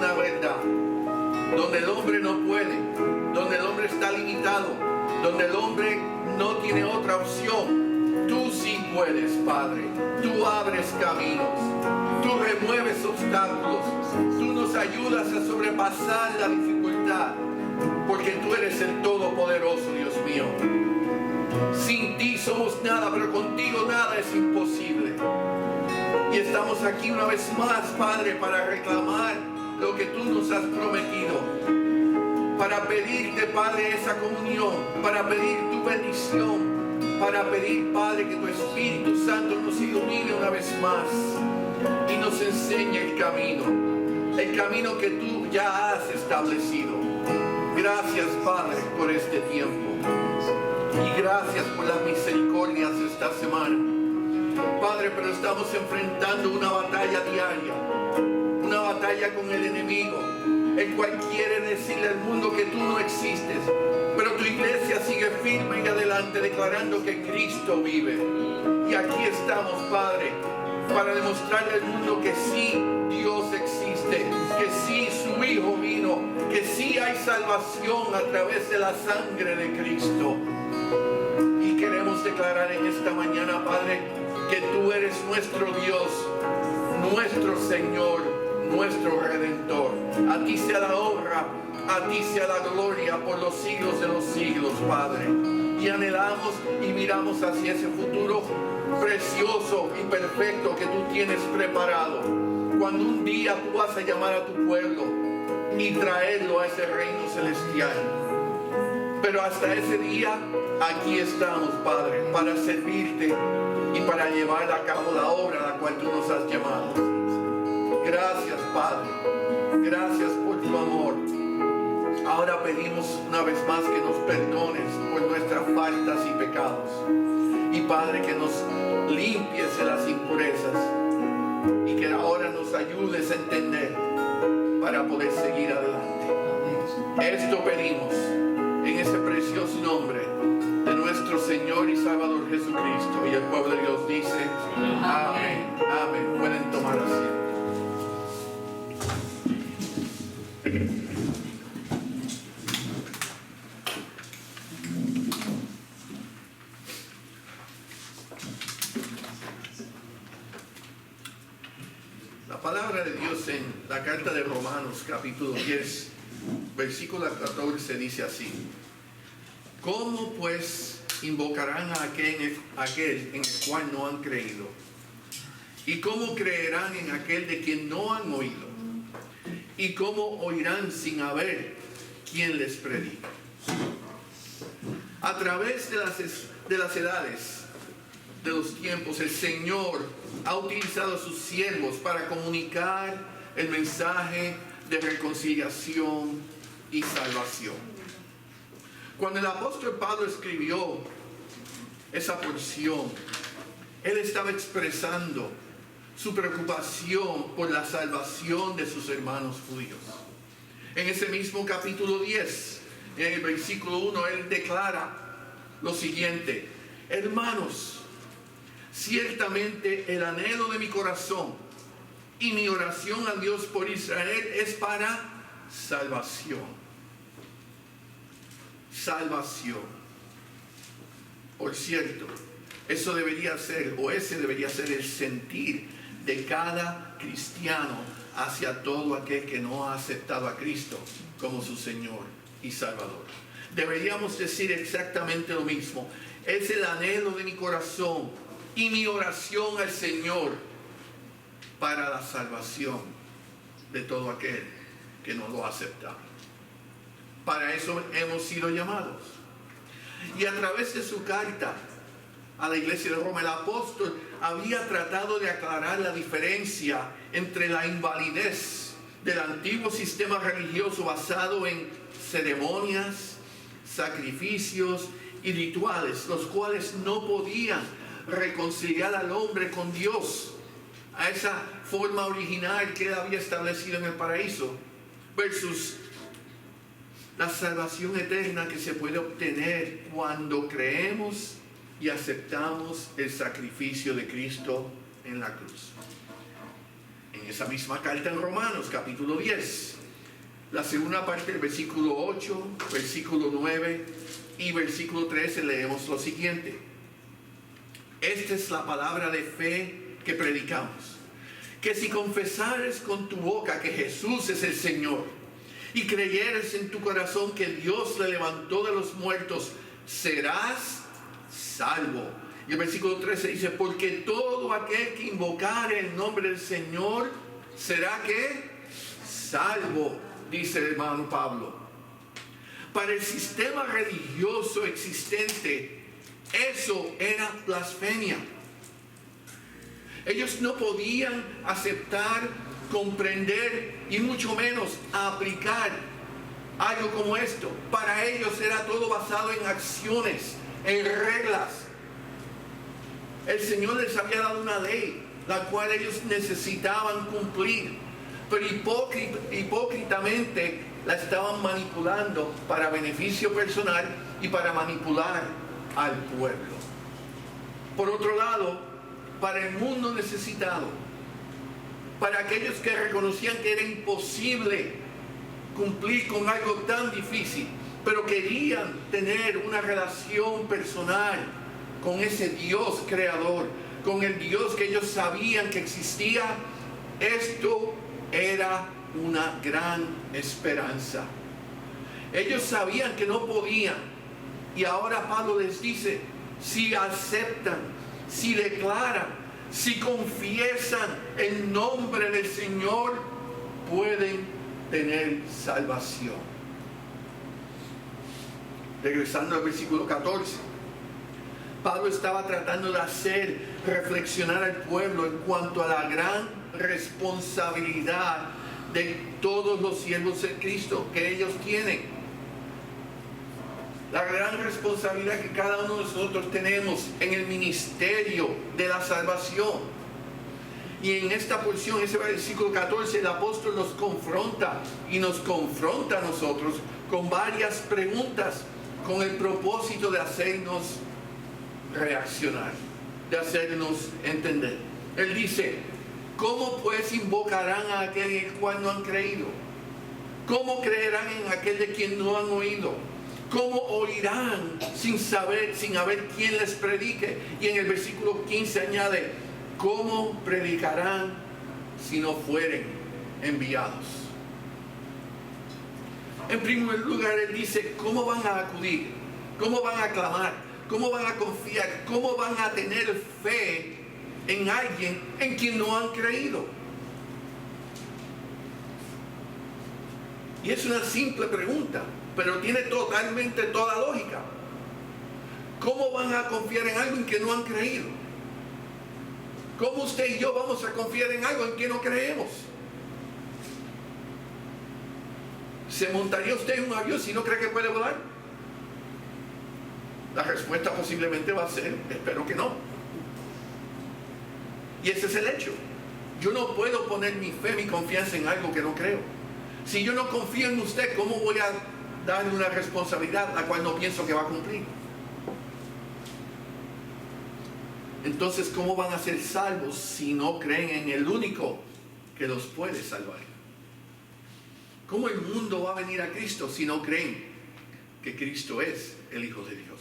una verdad. Donde el hombre no puede, donde el hombre está limitado, donde el hombre no tiene otra opción, tú sí puedes, Padre. Tú abres caminos, tú remueves obstáculos, tú nos ayudas a sobrepasar la dificultad, porque tú eres el Todopoderoso, Dios mío. Sin ti somos nada, pero contigo nada es imposible. Y estamos aquí una vez más, Padre, para reclamar lo que tú nos has prometido, para pedirte, Padre, esa comunión, para pedir tu bendición, para pedir, Padre, que tu Espíritu Santo nos ilumine una vez más y nos enseñe el camino que tú ya has establecido. Gracias, Padre, por este tiempo y gracias por las misericordias de esta semana, Padre. Pero estamos enfrentando una batalla diaria, una batalla con el enemigo, el cual quiere decirle al mundo que tú no existes, pero tu iglesia sigue firme y adelante declarando que Cristo vive. Y aquí estamos, Padre, para demostrarle al mundo que sí, Dios existe, que sí, su Hijo vino, que sí hay salvación a través de la sangre de Cristo. Y queremos declarar en esta mañana, Padre, que tú eres nuestro Dios, nuestro Señor, nuestro Redentor. A ti sea la honra, a ti sea la gloria por los siglos de los siglos, Padre. Y anhelamos y miramos hacia ese futuro precioso y perfecto que tú tienes preparado, cuando un día tú vas a llamar a tu pueblo y traerlo a ese reino celestial. Pero hasta ese día, aquí estamos, Padre, para servirte y para llevar a cabo la obra a la cual tú nos has llamado. Gracias, Padre. Gracias por tu amor. Ahora pedimos una vez más que nos perdones por nuestras faltas y pecados. Y, Padre, que nos limpies de las impurezas y que ahora nos ayudes a entender para poder seguir adelante. Esto pedimos en ese precioso nombre de nuestro Señor y Salvador Jesucristo. Y el pueblo de Dios dice: amén, amén. Pueden tomar asiento. La palabra de Dios en la carta de Romanos capítulo 10 versículo 14 dice así: ¿cómo pues invocarán a aquel en el cual no han creído? ¿Y cómo creerán en aquel de quien no han oído? ¿Y cómo oirán sin haber quien les predique? A través de las edades, de los tiempos, el Señor ha utilizado a sus siervos para comunicar el mensaje de reconciliación y salvación. Cuando el apóstol Pablo escribió esa porción, él estaba expresando su preocupación por la salvación de sus hermanos judíos. En ese mismo capítulo 10, en el versículo 1, él declara lo siguiente: hermanos, ciertamente el anhelo de mi corazón y mi oración a Dios por Israel es para salvación. Salvación. Por cierto, eso debería ser, o ese debería ser el sentir de cada cristiano hacia todo aquel que no ha aceptado a Cristo como su Señor y Salvador. Deberíamos decir exactamente lo mismo: es el anhelo de mi corazón y mi oración al Señor para la salvación de todo aquel que no lo ha aceptado. Para eso hemos sido llamados. Y a través de su carta a la iglesia de Roma, el apóstol había tratado de aclarar la diferencia entre la invalidez del antiguo sistema religioso basado en ceremonias, sacrificios y rituales, los cuales no podían reconciliar al hombre con Dios, a esa forma original que él había establecido en el paraíso, versus la salvación eterna que se puede obtener cuando creemos y aceptamos el sacrificio de Cristo en la cruz. En En esa misma carta en Romanos, capítulo 10, la segunda parte del versículo 8, versículo 9 y versículo 13, leemos lo siguiente. Esta es la palabra de fe que predicamos, que si confesares con tu boca que Jesús es el Señor y creyeres en tu corazón que Dios le levantó de los muertos, serás salvo. Y el versículo 13 dice, porque todo aquel que invocare el nombre del Señor será que salvo, dice el hermano Pablo. Para el sistema religioso existente, eso era blasfemia. Ellos no podían aceptar, comprender y mucho menos aplicar algo como esto. Para ellos era todo basado en acciones, en reglas. El Señor les había dado una ley, la cual ellos necesitaban cumplir, pero hipócritamente la estaban manipulando para beneficio personal y para manipular al pueblo. Por otro lado, para el mundo necesitado, para aquellos que reconocían que era imposible cumplir con algo tan difícil, pero querían tener una relación personal con ese Dios creador, con el Dios que ellos sabían que existía, esto era una gran esperanza. Ellos sabían que no podían, y ahora Pablo les dice, si aceptan, si declaran, si confiesan el nombre del Señor, pueden tener salvación. Regresando al versículo 14, Pablo estaba tratando de hacer reflexionar al pueblo en cuanto a la gran responsabilidad de todos los siervos de Cristo que ellos tienen. La gran responsabilidad que cada uno de nosotros tenemos en el ministerio de la salvación. Y en esta porción, ese versículo 14, el apóstol nos confronta y nos confronta a nosotros con varias preguntas con el propósito de hacernos reaccionar, de hacernos entender. Él dice, ¿cómo pues invocarán a aquel en el cual no han creído? ¿Cómo creerán en aquel de quien no han oído? ¿Cómo oirán sin saber, sin haber quien les predique? Y en el versículo 15 añade, ¿cómo predicarán si no fueren enviados? En primer lugar, él dice, ¿cómo van a acudir? ¿Cómo van a clamar? ¿Cómo van a confiar? ¿Cómo van a tener fe en alguien en quien no han creído? Y es una simple pregunta, pero tiene totalmente toda lógica. ¿Cómo van a confiar en algo en que no han creído? ¿Cómo usted y yo vamos a confiar en algo en que no creemos? ¿Se montaría usted en un avión si no cree que puede volar? La respuesta posiblemente va a ser, espero que no. Y ese es el hecho. Yo no puedo poner mi fe, mi confianza en algo que no creo. Si yo no confío en usted, ¿cómo voy a darle una responsabilidad la cual no pienso que va a cumplir? Entonces, ¿cómo van a ser salvos si no creen en el único que los puede salvar? ¿Cómo el mundo va a venir a Cristo si no creen que Cristo es el Hijo de Dios?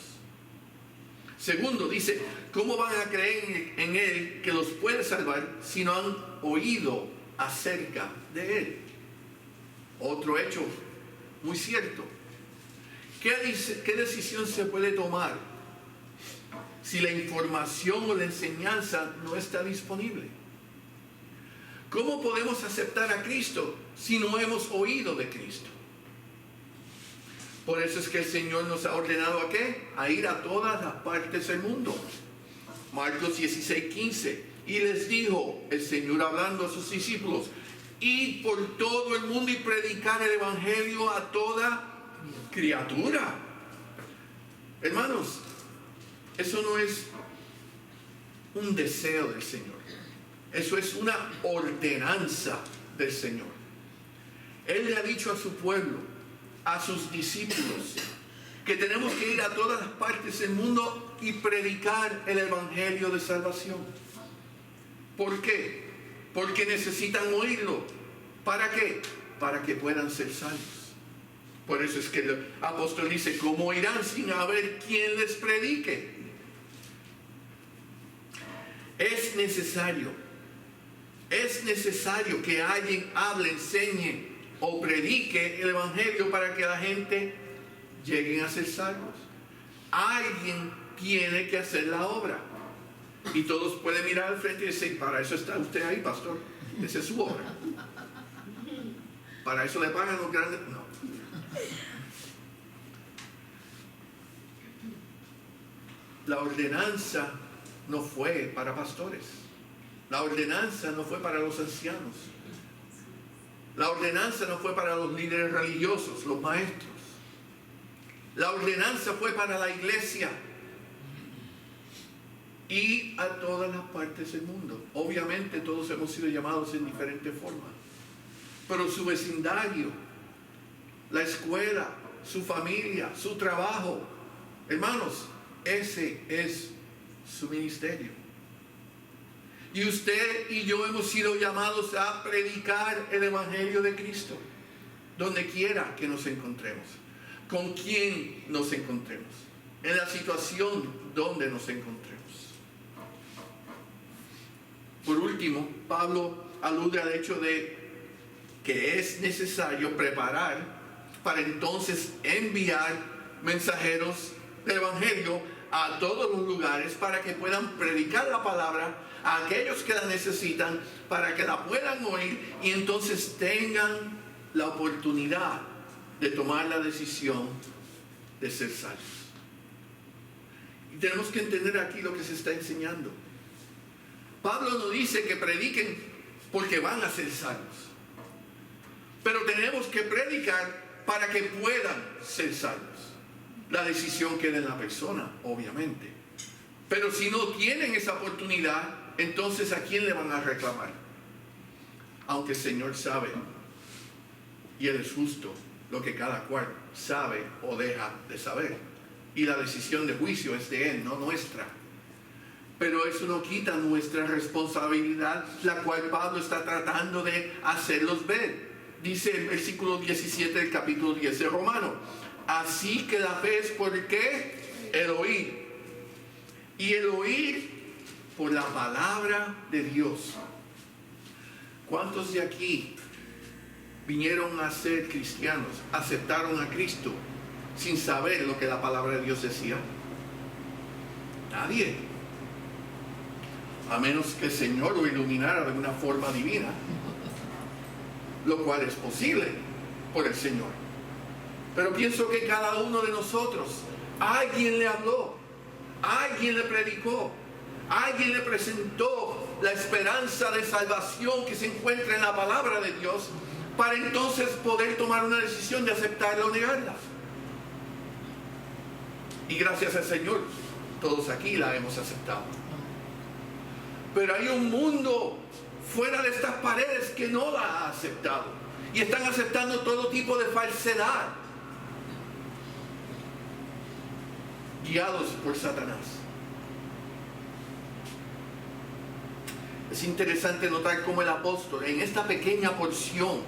Segundo, dice, ¿cómo van a creer en Él que los puede salvar si no han oído acerca de Él? Otro hecho muy cierto. ¿Qué decisión se puede tomar si la información o la enseñanza no está disponible? ¿Cómo podemos aceptar a Cristo si no hemos oído de Cristo? Por eso es que el Señor nos ha ordenado ¿a qué? A ir a todas las partes del mundo. Marcos 16:15. Y les dijo el Señor hablando a sus discípulos, id por todo el mundo y predicar el evangelio a toda criatura. Hermanos, eso no es un deseo del Señor. Eso es una ordenanza del Señor. Él le ha dicho a su pueblo, a sus discípulos, que tenemos que ir a todas las partes del mundo y predicar el evangelio de salvación. ¿Por qué? Porque necesitan oírlo. ¿Para qué? Para que puedan ser salvos. Por eso es que el apóstol dice, ¿cómo oirán sin haber quien les predique? Es necesario que alguien hable, enseñe o predique el evangelio para que la gente llegue a ser salvos. Alguien tiene que hacer la obra. Y todos pueden mirar al frente y decir, para eso está usted ahí, pastor. Esa es su obra. Para eso le pagan los grandes. No. La ordenanza no fue para pastores. La ordenanza no fue para los ancianos. La ordenanza no fue para los líderes religiosos, los maestros. La ordenanza fue para la iglesia y a todas las partes del mundo. Obviamente todos hemos sido llamados en diferentes formas, pero su vecindario, la escuela, su familia, su trabajo, hermanos, ese es su ministerio. Y usted y yo hemos sido llamados a predicar el evangelio de Cristo donde quiera que nos encontremos, con quien nos encontremos, en la situación donde nos encontremos. Por último, Pablo alude al hecho de que es necesario preparar para entonces enviar mensajeros del evangelio a todos los lugares para que puedan predicar la palabra a aquellos que la necesitan, para que la puedan oír y entonces tengan la oportunidad de tomar la decisión de ser salvos. Y tenemos que entender aquí lo que se está enseñando. Pablo no dice que prediquen porque van a ser salvos, pero tenemos que predicar para que puedan ser salvos. La decisión queda en la persona, obviamente. Pero si no tienen esa oportunidad, entonces ¿a quién le van a reclamar? Aunque el Señor sabe, y Él es justo, lo que cada cual sabe o deja de saber. Y la decisión de juicio es de Él, no nuestra. Pero eso no quita nuestra responsabilidad, la cual Pablo está tratando de hacerlos ver. Dice el versículo 17 del capítulo 10 de Romanos. Así que la fe es por ¿qué? El oír. Y el oír por la palabra de Dios. ¿Cuántos de aquí vinieron a ser cristianos, aceptaron a Cristo sin saber lo que la palabra de Dios decía? Nadie. A menos que el Señor lo iluminara de una forma divina, lo cual es posible por el Señor. Pero pienso que cada uno de nosotros, alguien le habló, alguien le predicó, alguien le presentó la esperanza de salvación que se encuentra en la palabra de Dios, para entonces poder tomar una decisión de aceptarla o negarla. Y gracias al Señor, todos aquí la hemos aceptado. Pero hay un mundo fuera de estas paredes que no la ha aceptado. Y están aceptando todo tipo de falsedad, guiados por Satanás. Es interesante notar cómo el apóstol en esta pequeña porción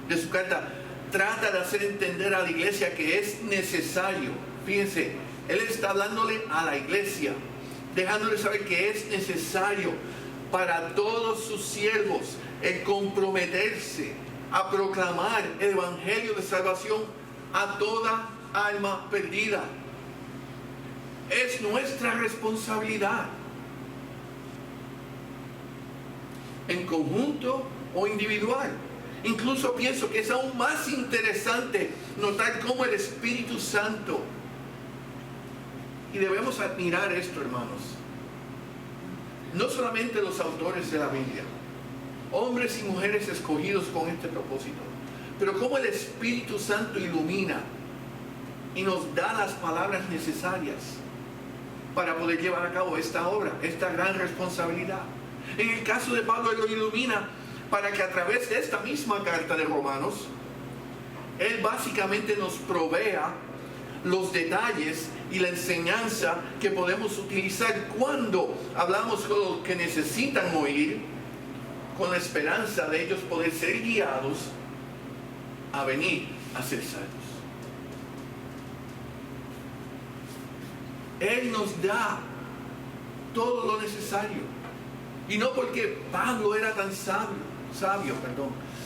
de su carta trata de hacer entender a la iglesia que es necesario. Fíjense, él está hablándole a la iglesia, dejándole saber que es necesario para todos sus siervos el comprometerse a proclamar el evangelio de salvación a toda alma perdida. Es nuestra responsabilidad, en conjunto o individual. Incluso pienso que es aún más interesante notar cómo el Espíritu Santo, y debemos admirar esto, hermanos, no solamente los autores de la Biblia, hombres y mujeres escogidos con este propósito, pero cómo el Espíritu Santo ilumina y nos da las palabras necesarias para poder llevar a cabo esta obra, esta gran responsabilidad. En el caso de Pablo, él lo ilumina para que a través de esta misma carta de Romanos, él básicamente nos provea los detalles y la enseñanza que podemos utilizar cuando hablamos con los que necesitan oír con la esperanza de ellos poder ser guiados a venir a ser salvos. Él nos da todo lo necesario. Y no porque Pablo era tan sabio,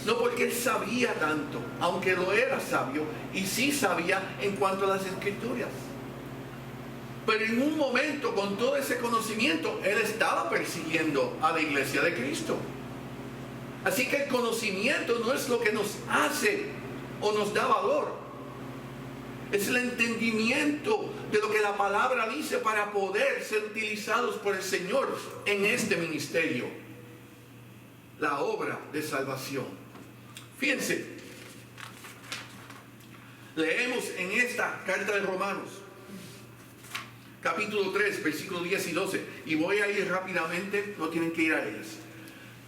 no porque él sabía tanto, aunque lo era sabio, y sí sabía en cuanto a las Escrituras. Pero en un momento, con todo ese conocimiento, él estaba persiguiendo a la iglesia de Cristo. Así que el conocimiento no es lo que nos hace o nos da valor. Es el entendimiento de lo que la palabra dice para poder ser utilizados por el Señor en este ministerio. La obra de salvación. Fíjense, leemos en esta carta de Romanos, capítulo 3, versículos 10 y 12. Y voy a ir rápidamente, no tienen que ir a ellas.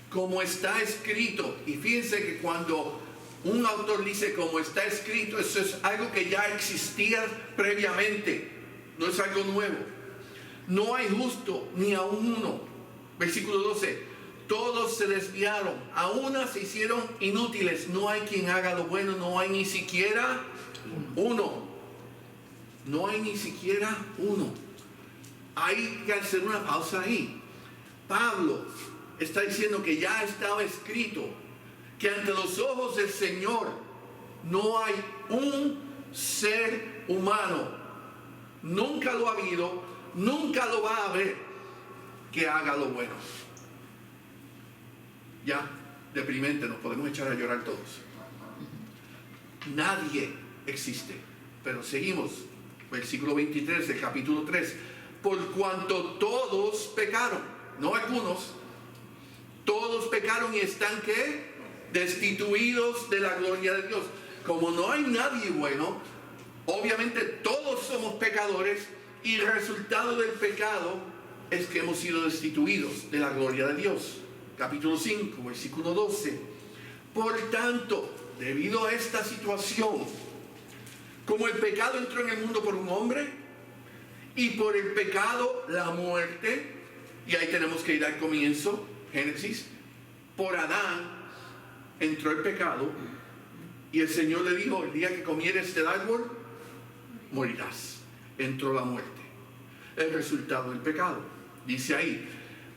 Como está escrito, y fíjense que cuando un autor dice como está escrito, eso es algo que ya existía previamente, no es algo nuevo. No hay justo ni aun uno. Versículo 12. Todos se desviaron, a una se hicieron inútiles. No hay quien haga lo bueno, no hay ni siquiera uno. No hay ni siquiera uno. Hay que hacer una pausa ahí. Pablo está diciendo que ya estaba escrito que ante los ojos del Señor no hay un ser humano, nunca lo ha habido, nunca lo va a haber, que haga lo bueno. Ya, deprimente, nos podemos echar a llorar todos. Nadie existe. Pero seguimos, versículo 23 del capítulo 3. Por cuanto todos pecaron, no algunos, todos pecaron y están ¿qué? Destituidos de la gloria de Dios. Como no hay nadie bueno, obviamente todos somos pecadores, y el resultado del pecado es que hemos sido destituidos de la gloria de Dios. Capítulo 5, versículo 12. Por tanto, debido a esta situación, como el pecado entró en el mundo por un hombre, y por el pecado la muerte, y ahí tenemos que ir al comienzo, Génesis, por Adán entró el pecado, y el Señor le dijo, el día que comieres del árbol, morirás. Entró la muerte, el resultado del pecado. Dice ahí,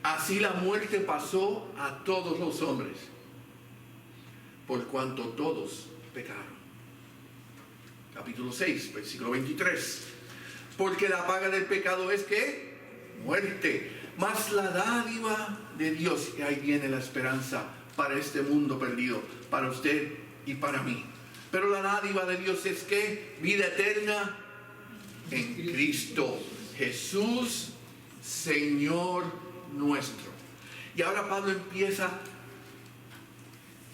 así la muerte pasó a todos los hombres, por cuanto todos pecaron. Capítulo 6, versículo 23. Porque la paga del pecado es ¿qué? Muerte. Mas la dádiva de Dios, y ahí viene la esperanza para este mundo perdido, para usted y para mí. Pero la dádiva de Dios es ¿qué? Vida eterna en Cristo Jesús, Señor nuestro. Y ahora Pablo empieza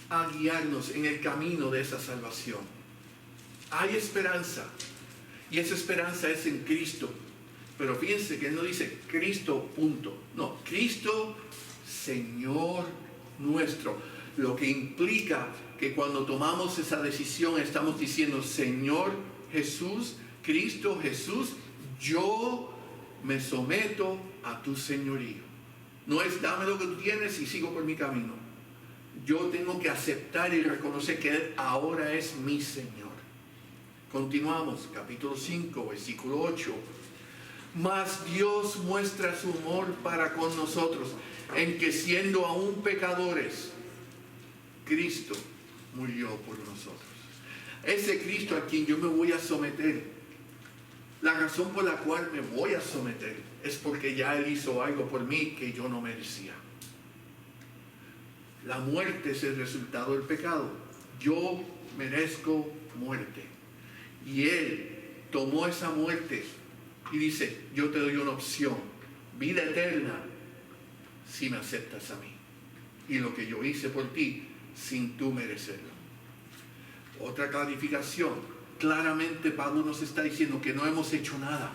a guiarnos en el camino de esa salvación. Hay esperanza, y esa esperanza es en Cristo. Pero fíjense que él no dice Cristo punto, no, Cristo Señor nuestro, lo que implica que cuando tomamos esa decisión estamos diciendo Señor Jesús, Cristo Jesús, yo me someto a tu señorío. No es dame lo que tú tienes y sigo por mi camino. Yo tengo que aceptar y reconocer que Él ahora es mi Señor. Continuamos, capítulo 5, versículo 8. Mas Dios muestra su amor para con nosotros, en que siendo aún pecadores, Cristo murió por nosotros. Ese Cristo a quien yo me voy a someter, la razón por la cual me voy a someter, es porque ya Él hizo algo por mí que yo no merecía. La muerte es el resultado del pecado. Yo merezco muerte. Y Él tomó esa muerte y dice, yo te doy una opción, vida eterna, si me aceptas a mí. Y lo que yo hice por ti, sin tú merecerlo. Otra clarificación, claramente Pablo nos está diciendo que no hemos hecho nada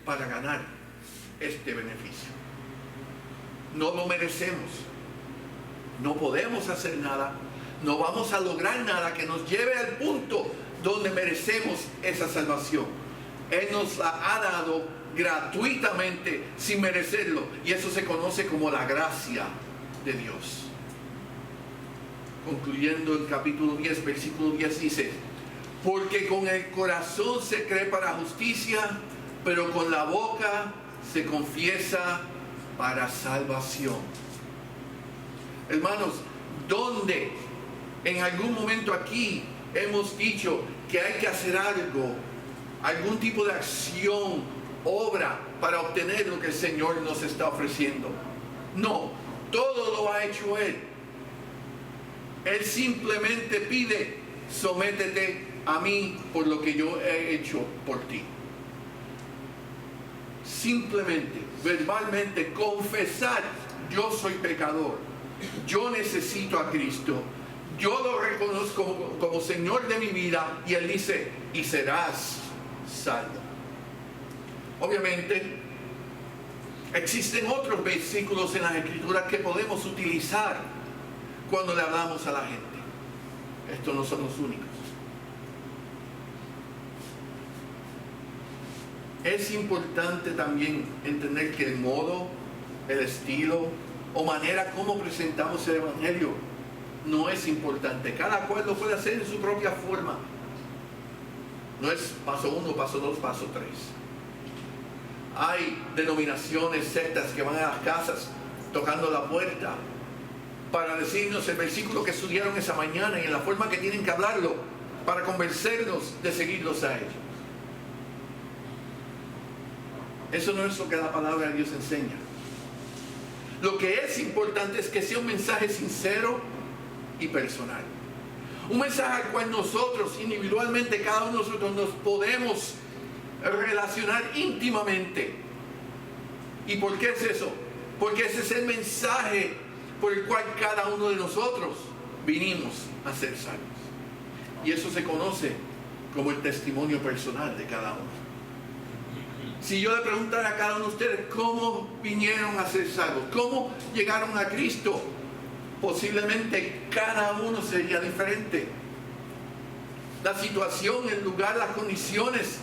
para ganar este beneficio. No lo merecemos. No podemos hacer nada. No vamos a lograr nada que nos lleve al punto donde merecemos esa salvación. Él nos la ha dado gratuitamente sin merecerlo, y eso se conoce como la gracia de Dios. concluyendo el capítulo 10, versículo 10 dice: porque con el corazón se cree para justicia, pero con la boca se confiesa para salvación. Hermanos, ¿dónde en algún momento aquí hemos dicho que hay que hacer algo, algún tipo de acción, obra, para obtener lo que el Señor nos está ofreciendo? No, todo lo ha hecho Él. Él simplemente pide: sométete a mí por lo que yo he hecho por ti. Simplemente, verbalmente, confesar: yo soy pecador, yo necesito a Cristo, yo lo reconozco como Señor de mi vida, y Él dice: y serás salvo. Obviamente, existen otros versículos en las Escrituras que podemos utilizar cuando le hablamos a la gente. Estos no son los únicos. Es importante también entender que el modo, el estilo o manera como presentamos el Evangelio no es importante. Cada cual lo puede hacer en su propia forma. No es paso 1, paso 2, paso 3. Hay denominaciones, sectas que van a las casas tocando la puerta para decirnos el versículo que estudiaron esa mañana y en la forma que tienen que hablarlo para convencernos de seguirlos a ellos. Eso no es lo que la palabra de Dios enseña. Lo que es importante es que sea un mensaje sincero y personal. Un mensaje al cual nosotros, individualmente, cada uno de nosotros nos podemos relacionar íntimamente. ¿Y por qué es eso? Porque ese es el mensaje por el cual cada uno de nosotros vinimos a ser salvos. Y eso se conoce como el testimonio personal de cada uno. Si yo le preguntara a cada uno de ustedes cómo vinieron a ser salvos, cómo llegaron a Cristo, posiblemente cada uno sería diferente. La situación, el lugar, las condiciones,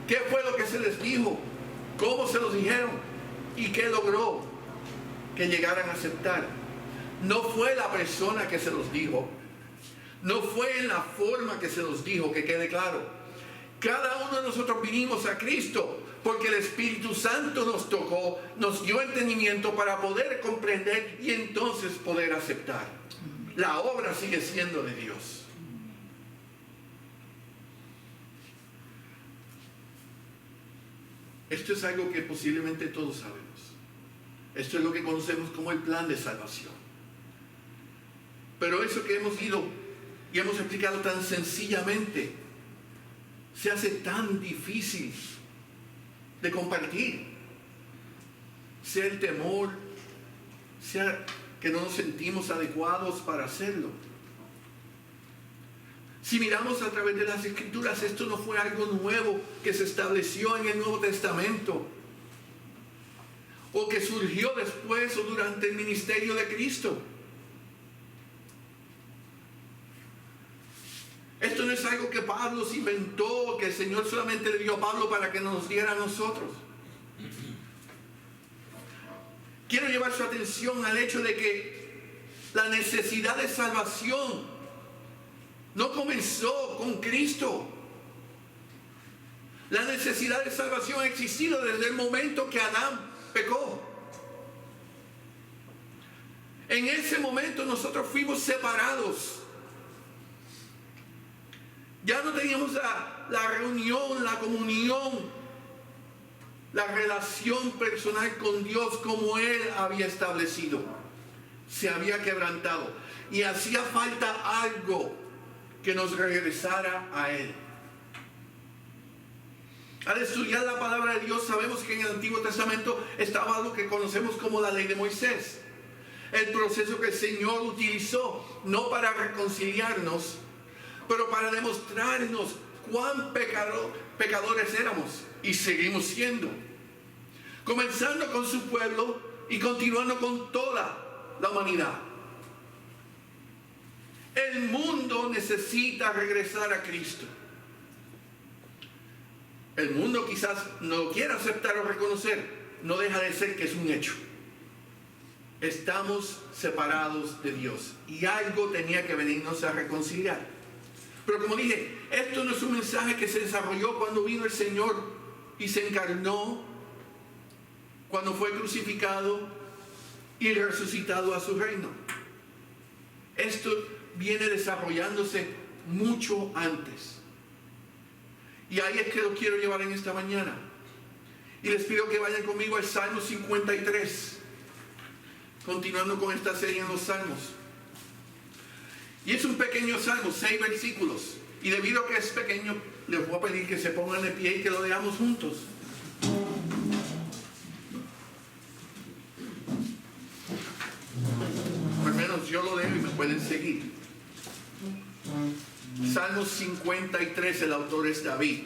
qué fue lo que se les dijo, cómo se los dijeron y qué logró que llegaran a aceptar. No fue la persona que se los dijo, no fue en la forma que se los dijo, que quede claro. Cada uno de nosotros vinimos a Cristo porque el Espíritu Santo nos tocó, nos dio entendimiento para poder comprender y entonces poder aceptar. La obra sigue siendo de Dios. Esto es algo que posiblemente todos sabemos. Esto es lo que conocemos como el plan de salvación. Pero eso que hemos ido y hemos explicado tan sencillamente, se hace tan difícil de compartir. Sea el temor, sea que no nos sentimos adecuados para hacerlo. Si miramos a través de las Escrituras, esto no fue algo nuevo que se estableció en el Nuevo Testamento o que surgió después o durante el ministerio de Cristo. Esto no es algo que Pablo se inventó, que el Señor solamente le dio a Pablo para que nos diera a nosotros. Quiero llevar su atención al hecho de que la necesidad de salvación no comenzó con Cristo. La necesidad de salvación ha existido desde el momento que Adán pecó. En ese momento nosotros fuimos separados. Ya no teníamos la reunión, la comunión, la relación personal con Dios como Él había establecido. Se había quebrantado. Y hacía falta algo que nos regresara a Él. Al estudiar la palabra de Dios sabemos que en el Antiguo Testamento estaba lo que conocemos como la ley de Moisés. El proceso que el Señor utilizó no para reconciliarnos, pero para demostrarnos cuán pecadores éramos y seguimos siendo. Comenzando con su pueblo y continuando con toda la humanidad. El mundo necesita regresar a Cristo. El mundo quizás no lo quiera aceptar o reconocer, no deja de ser que es un hecho. Estamos separados de Dios y algo tenía que venirnos a reconciliar. Pero como dije, esto no es un mensaje que se desarrolló cuando vino el Señor y se encarnó, cuando fue crucificado y resucitado a su reino. Esto viene desarrollándose mucho antes. Y ahí es que lo quiero llevar en esta mañana. Y les pido que vayan conmigo al Salmo 53. Continuando con esta serie en los Salmos. Y es un pequeño salmo, 6 versículos. Y debido a que es pequeño, les voy a pedir que se pongan de pie y que lo leamos juntos. Al menos yo lo leo y me pueden seguir. Salmo 53, el autor es David.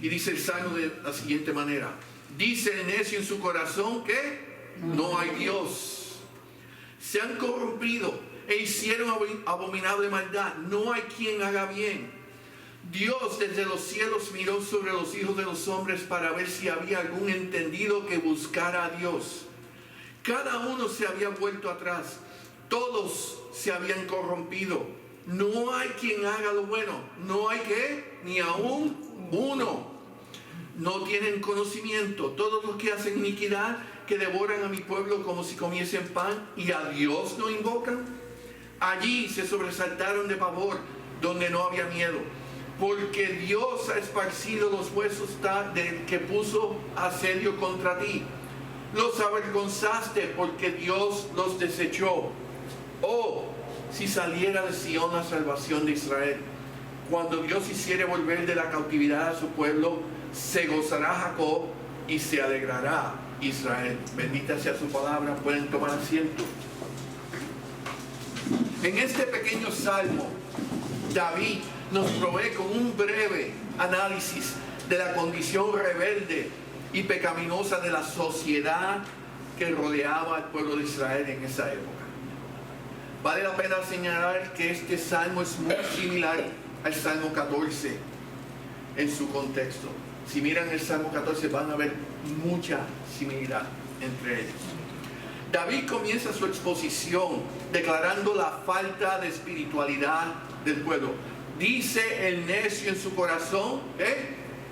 Y dice el salmo de la siguiente manera. Dice el necio en su corazón que no hay Dios. Se han corrompido e hicieron abominable maldad. No hay quien haga bien. Dios desde los cielos miró sobre los hijos de los hombres para ver si había algún entendido que buscara a Dios. Cada uno se había vuelto atrás. Todos se habían corrompido. No hay quien haga lo bueno. No hay que ni aún uno. No tienen conocimiento. Todos los que hacen iniquidad, que devoran a mi pueblo como si comiesen pan, y a Dios no invocan. Allí se sobresaltaron de pavor, donde no había miedo, porque Dios ha esparcido los huesos del que puso asedio contra ti. Los avergonzaste porque Dios los desechó. Oh, si saliera de Sión la salvación de Israel. Cuando Dios hiciere volver de la cautividad a su pueblo, se gozará Jacob y se alegrará Israel. Bendita sea su palabra. Pueden tomar asiento. En este pequeño salmo, David nos provee con un breve análisis de la condición rebelde y pecaminosa de la sociedad que rodeaba al pueblo de Israel en esa época. Vale la pena señalar que este salmo es muy similar al Salmo 14 en su contexto. Si miran el Salmo 14 van a ver mucha similaridad entre ellos. David comienza su exposición declarando la falta de espiritualidad del pueblo. Dice el necio en su corazón,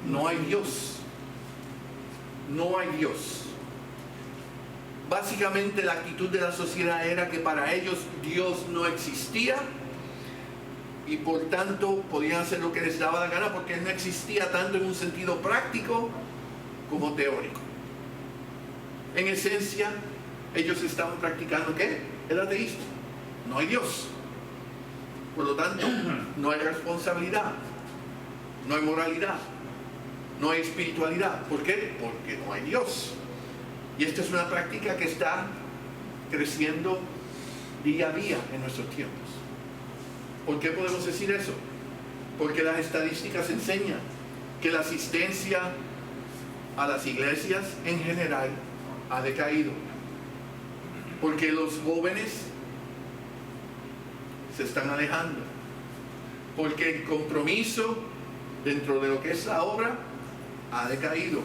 no hay Dios. No hay Dios. Básicamente la actitud de la sociedad era que para ellos Dios no existía y por tanto podían hacer lo que les daba la gana porque Él no existía tanto en un sentido práctico como teórico. En esencia, ellos estaban practicando ¿qué? El ateísmo. No hay Dios. Por lo tanto, no hay responsabilidad, no hay moralidad, no hay espiritualidad. ¿Por qué? Porque no hay Dios. Y esta es una práctica que está creciendo día a día en nuestros tiempos. ¿Por qué podemos decir eso? Porque las estadísticas enseñan que la asistencia a las iglesias en general ha decaído. Porque los jóvenes se están alejando. Porque el compromiso dentro de lo que es la obra ha decaído.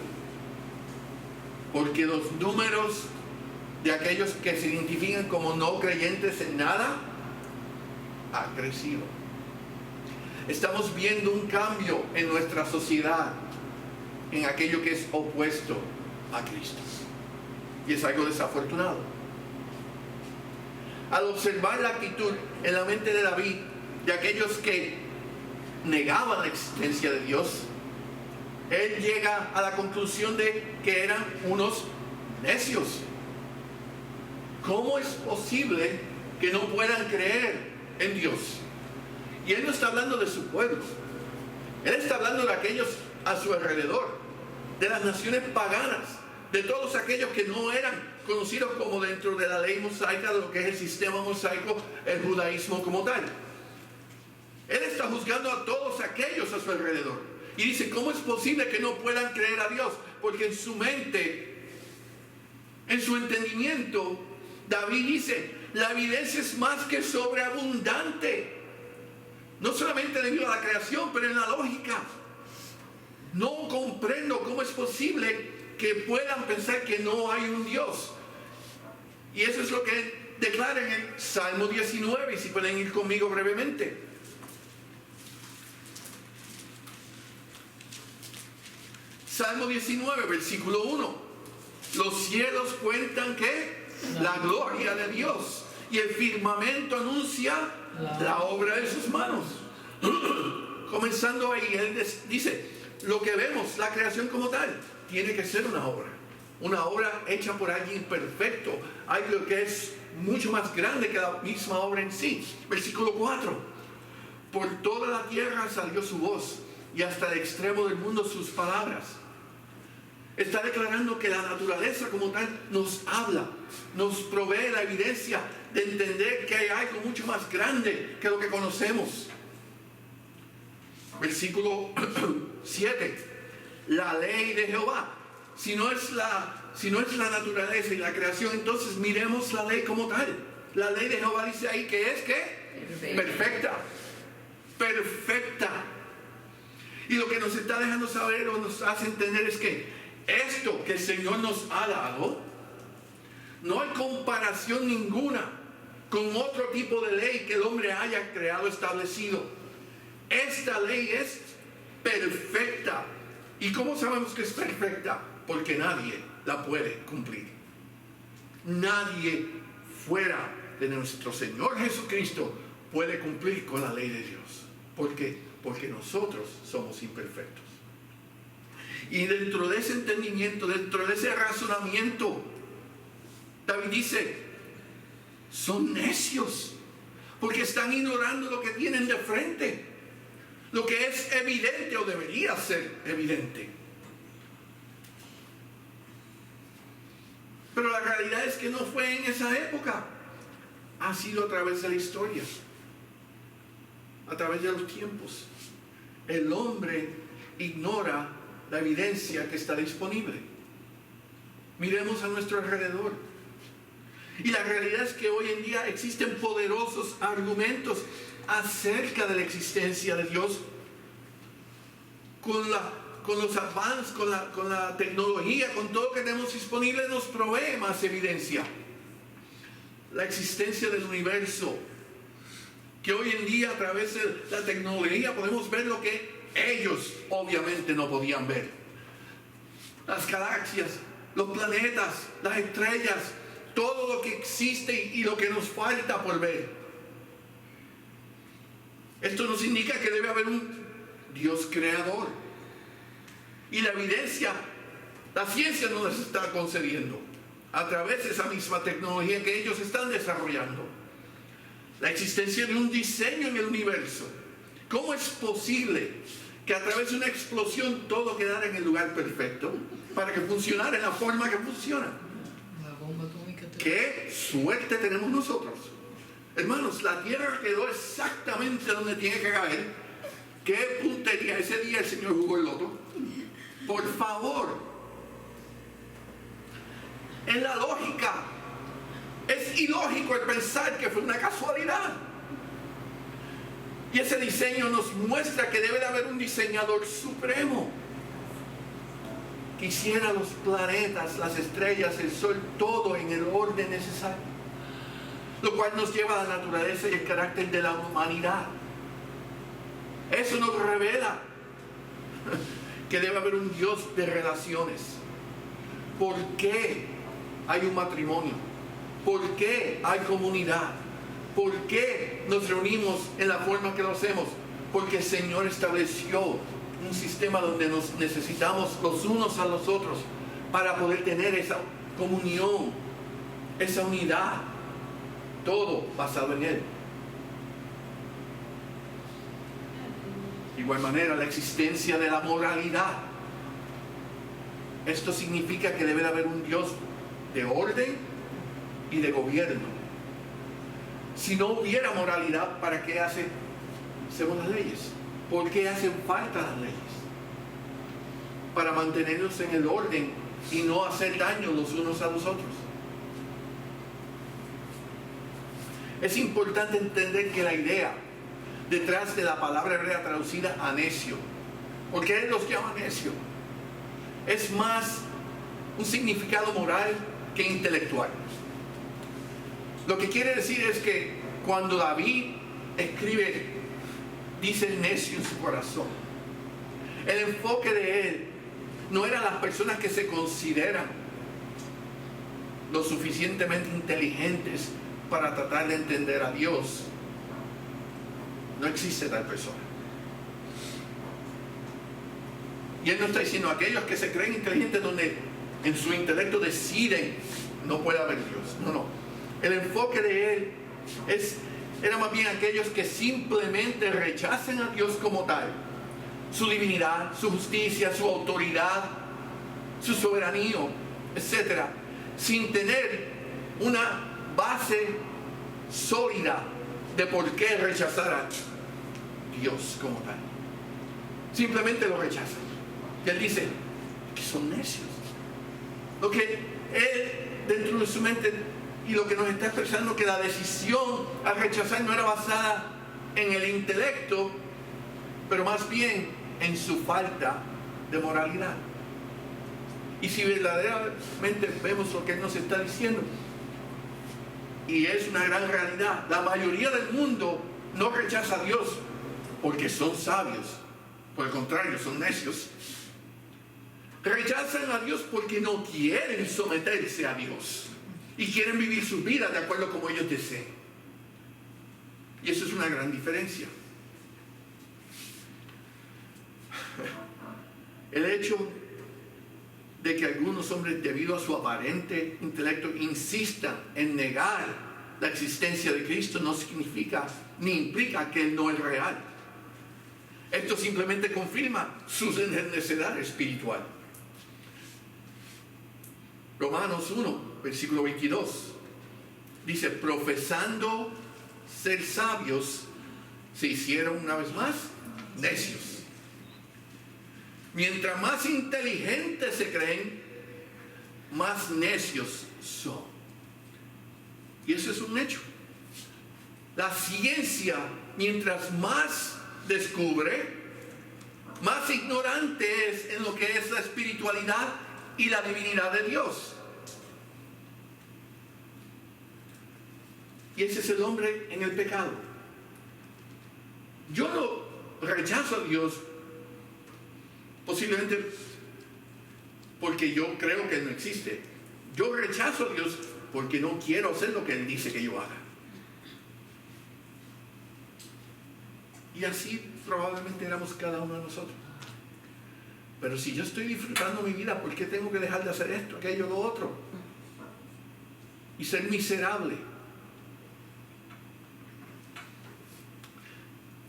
Porque los números de aquellos que se identifican como no creyentes en nada ha crecido. Estamos viendo un cambio en nuestra sociedad en aquello que es opuesto a Cristo. Y es algo desafortunado. Al observar la actitud en la mente de David de aquellos que negaban la existencia de Dios, él llega a la conclusión de que eran unos necios. ¿Cómo es posible que no puedan creer en Dios? Y él no está hablando de su pueblo. Él está hablando de aquellos a su alrededor, de las naciones paganas, de todos aquellos que no eran conocidos como dentro de la ley mosaica, de lo que es el sistema mosaico, el judaísmo como tal. Él está juzgando a todos aquellos a su alrededor. Y dice, ¿cómo es posible que no puedan creer a Dios? Porque en su mente, en su entendimiento, David dice, la evidencia es más que sobreabundante. No solamente debido a la creación, pero en la lógica. No comprendo cómo es posible que puedan pensar que no hay un Dios. Y eso es lo que declara en el Salmo 19, si pueden ir conmigo brevemente. Salmo 19, versículo 1. Los cielos cuentan ¿qué? La gloria de Dios, y el firmamento anuncia la obra de sus manos. Comenzando ahí, él dice, lo que vemos, la creación como tal, tiene que ser una obra hecha por alguien perfecto, algo que es mucho más grande que la misma obra en sí. Versículo 4. Por toda la tierra salió su voz, y hasta el extremo del mundo sus palabras. Está declarando que la naturaleza como tal nos habla, nos provee la evidencia de entender que hay algo mucho más grande que lo que conocemos. Versículo 7. La ley de Jehová. Si no es la naturaleza y la creación, entonces miremos la ley como tal. La ley de Jehová dice ahí que es ¿qué? Perfecta. Perfecta. Y lo que nos está dejando saber o nos hace entender es que esto que el Señor nos ha dado, no hay comparación ninguna con otro tipo de ley que el hombre haya creado, establecido. Esta ley es perfecta. ¿Y cómo sabemos que es perfecta? Porque nadie la puede cumplir. Nadie fuera de nuestro Señor Jesucristo puede cumplir con la ley de Dios. ¿Por qué? Porque nosotros somos imperfectos. Y dentro de ese entendimiento, dentro de ese razonamiento, David dice, son necios, porque están ignorando lo que tienen de frente, lo que es evidente o debería ser evidente. Pero la realidad es que no fue en esa época, ha sido a través de la historia, a través de los tiempos. El hombre ignora la evidencia que está disponible. Miremos a nuestro alrededor. Y la realidad es que hoy en día existen poderosos argumentos acerca de la existencia de Dios. Con los avances, con la tecnología, con todo lo que tenemos disponible, nos provee más evidencia. La existencia del universo, que hoy en día a través de la tecnología podemos ver lo que ellos obviamente no podían ver. Las galaxias, los planetas, las estrellas, todo lo que existe y lo que nos falta por ver. Esto nos indica que debe haber un Dios creador. Y la evidencia, la ciencia nos las está concediendo a través de esa misma tecnología que ellos están desarrollando. La existencia de un diseño en el universo. ¿Cómo es posible que a través de una explosión todo quedara en el lugar perfecto para que funcionara en la forma que funciona? ¡Qué suerte tenemos nosotros! Hermanos, la tierra quedó exactamente donde tiene que caer. ¡Qué puntería! Ese día el Señor jugó el loto. Por favor. En la lógica, es ilógico el pensar que fue una casualidad. Y ese diseño nos muestra que debe de haber un diseñador supremo que hiciera los planetas, las estrellas, el sol, todo en el orden necesario. Lo cual nos lleva a la naturaleza y el carácter de la humanidad. Eso nos revela que debe haber un Dios de relaciones. ¿Por qué hay un matrimonio? ¿Por qué hay comunidad? ¿Por qué nos reunimos en la forma que lo hacemos? Porque el Señor estableció un sistema donde nos necesitamos los unos a los otros para poder tener esa comunión, esa unidad, todo basado en Él. De igual manera, la existencia de la moralidad. Esto significa que debe de haber un Dios de orden y de gobierno. Si no hubiera moralidad, ¿para qué hacemos las leyes? ¿Por qué hacen falta las leyes? Para mantenernos en el orden y no hacer daño los unos a los otros. Es importante entender que la idea detrás de la palabra hebrea traducida a necio, ¿por qué los llama necio? Es más un significado moral que intelectual. Lo que quiere decir es que cuando David escribe, dice necio en su corazón. El enfoque de él no eran las personas que se consideran lo suficientemente inteligentes para tratar de entender a Dios. No existe tal persona. Y él no está diciendo aquellos que se creen inteligentes donde en su intelecto deciden no puede haber Dios. No, no. El enfoque de él era más bien aquellos que simplemente rechacen a Dios como tal. Su divinidad, su justicia, su autoridad, su soberanía, etc. Sin tener una base sólida de por qué rechazar a Dios como tal. Simplemente lo rechazan. Y él dice que son necios. Lo que él, dentro de su mente, y lo que nos está expresando, que la decisión al rechazar no era basada en el intelecto, pero más bien en su falta de moralidad. Y si verdaderamente vemos lo que él nos está diciendo, y es una gran realidad, la mayoría del mundo no rechaza a Dios porque son sabios, por el contrario, son necios. Rechazan a Dios porque no quieren someterse a Dios y quieren vivir sus vidas de acuerdo como ellos deseen. Y eso es una gran diferencia. El hecho de que algunos hombres, debido a su aparente intelecto, insistan en negar la existencia de Cristo no significa ni implica que Él no es real. Esto simplemente confirma su necedad espiritual. Romanos 1, versículo 22, dice: profesando ser sabios, se hicieron una vez más necios. Mientras más inteligentes se creen, más necios son. Y eso es un hecho. La ciencia, mientras más descubre, más ignorante es en lo que es la espiritualidad y la divinidad de Dios. Y ese es el hombre en el pecado. Yo no rechazo a Dios posiblemente porque yo creo que Él no existe. Yo rechazo a Dios porque no quiero hacer lo que Él dice que yo haga. Y así probablemente éramos cada uno de nosotros. Pero si yo estoy disfrutando mi vida, ¿por qué tengo que dejar de hacer esto, aquello, lo otro? Y ser miserable.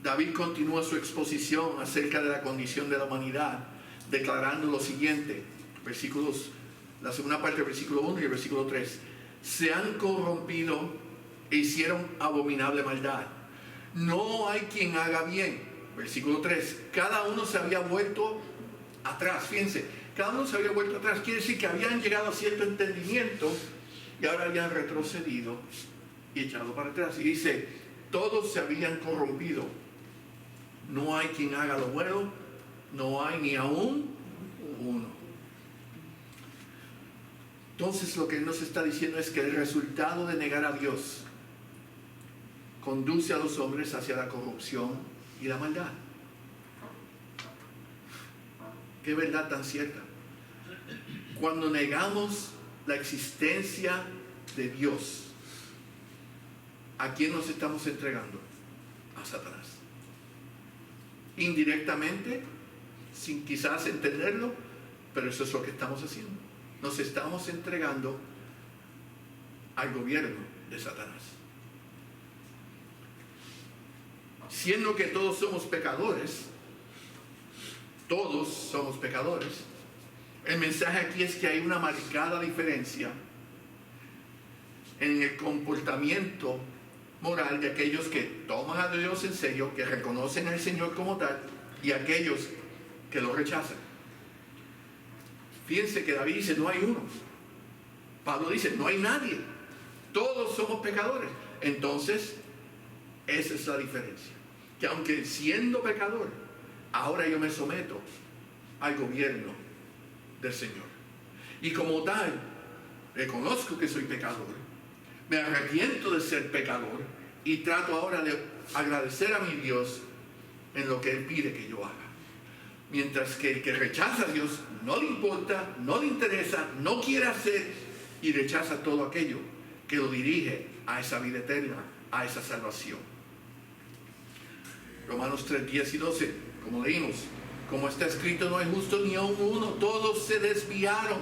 David continúa su exposición acerca de la condición de la humanidad, declarando lo siguiente, la segunda parte del versículo 1 y el versículo 3. Se han corrompido e hicieron abominable maldad. No hay quien haga bien. Versículo 3. Cada uno se había vuelto atrás. Fíjense, cada uno se había vuelto atrás. Quiere decir que habían llegado a cierto entendimiento y ahora habían retrocedido y echado para atrás. Y dice, todos se habían corrompido. No hay quien haga lo bueno, no hay ni aún uno. Entonces lo que Él nos está diciendo es que el resultado de negar a Dios conduce a los hombres hacia la corrupción y la maldad. Qué verdad tan cierta. Cuando negamos la existencia de Dios, ¿a quién nos estamos entregando? A Satanás. Indirectamente, sin quizás entenderlo, pero eso es lo que estamos haciendo. Nos estamos entregando al gobierno de Satanás. Siendo que todos somos pecadores, el mensaje aquí es que hay una marcada diferencia en el comportamiento moral de aquellos que toman a Dios en serio, que reconocen al Señor como tal, y aquellos que lo rechazan. Fíjense que David dice, no hay uno. Pablo dice, no hay nadie. Todos somos pecadores. Entonces, esa es la diferencia. Que aunque siendo pecador, ahora yo me someto al gobierno del Señor. Y como tal, reconozco que soy pecador, Me arrepiento de ser pecador y trato ahora de agradecer a mi Dios en lo que Él pide que yo haga. Mientras que el que rechaza a Dios no le importa, no le interesa, no quiere hacer y rechaza todo aquello que lo dirige a esa vida eterna, a esa salvación. Romanos 3, 10 y 12, como leímos, como está escrito, no hay justo ni aun uno, todos se desviaron,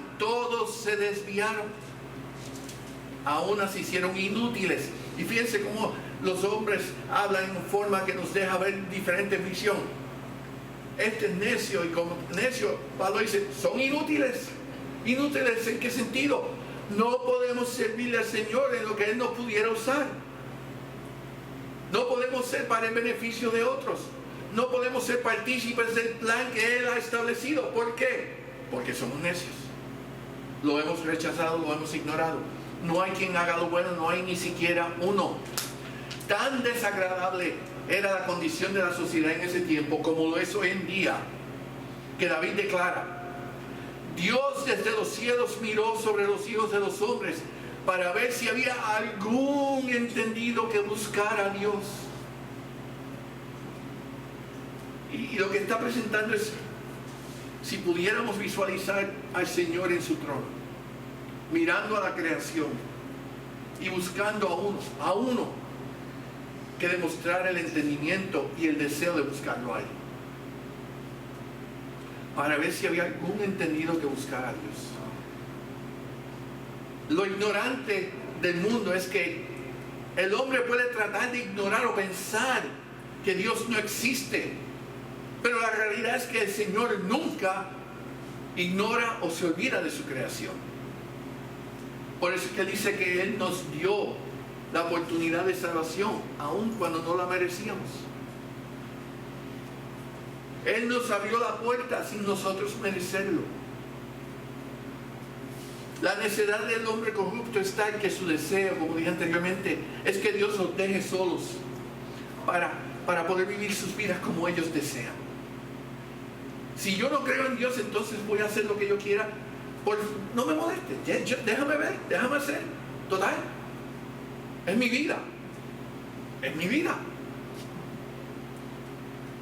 aún se hicieron inútiles. Y fíjense cómo los hombres hablan en forma que nos deja ver diferente visión. Este es necio, y como necio, Pablo dice, son inútiles. ¿Inútiles en qué sentido? No podemos servirle al Señor en lo que Él no pudiera usar. No podemos ser para el beneficio de otros. No podemos ser partícipes del plan que Él ha establecido. ¿Por qué? Porque somos necios. Lo hemos rechazado, lo hemos ignorado. No hay quien haga lo bueno, no hay ni siquiera uno. Tan desagradable era la condición de la sociedad en ese tiempo como lo es hoy en día, que David declara: Dios desde los cielos miró sobre los hijos de los hombres para ver si había algún entendido que buscara a Dios. Y lo que está presentando es, si pudiéramos visualizar al Señor en su trono, mirando a la creación y buscando a uno que demostrara el entendimiento y el deseo de buscarlo a Él, para ver si había algún entendido que buscara a Dios. Lo ignorante del mundo es que el hombre puede tratar de ignorar o pensar que Dios no existe, pero la realidad es que el Señor nunca ignora o se olvida de su creación. Por eso es que dice que Él nos dio la oportunidad de salvación, aun cuando no la merecíamos. Él nos abrió la puerta sin nosotros merecerlo. La necedad del hombre corrupto está en que su deseo, como dije anteriormente, es que Dios los deje solos para poder vivir sus vidas como ellos desean. Si yo no creo en Dios, entonces voy a hacer lo que yo quiera. No me moleste, déjame ver, déjame hacer. Total, es mi vida. Es mi vida.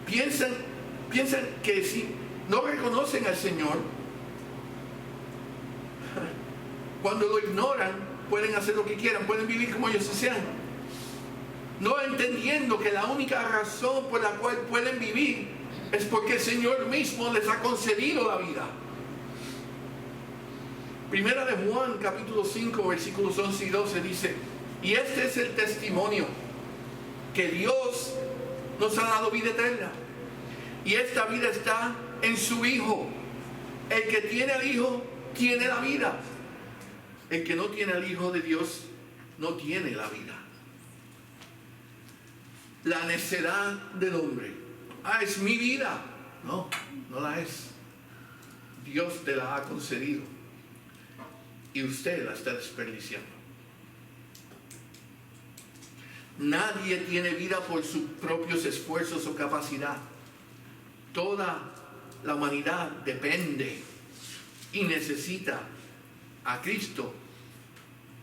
Piensan que si no reconocen al Señor, cuando lo ignoran, pueden hacer lo que quieran, pueden vivir como ellos desean, no entendiendo que la única razón por la cual pueden vivir es porque el Señor mismo les ha concedido la vida. Primera de Juan, capítulo 5, versículos 11 y 12 dice: y este es el testimonio, que Dios nos ha dado vida eterna, y esta vida está en su Hijo. El que tiene al Hijo tiene la vida. El que no tiene al Hijo de Dios no tiene la vida. La necedad del hombre: es mi vida. No, no la es. Dios te la ha concedido y usted la está desperdiciando. Nadie tiene vida por sus propios esfuerzos o capacidad. Toda la humanidad depende y necesita a Cristo,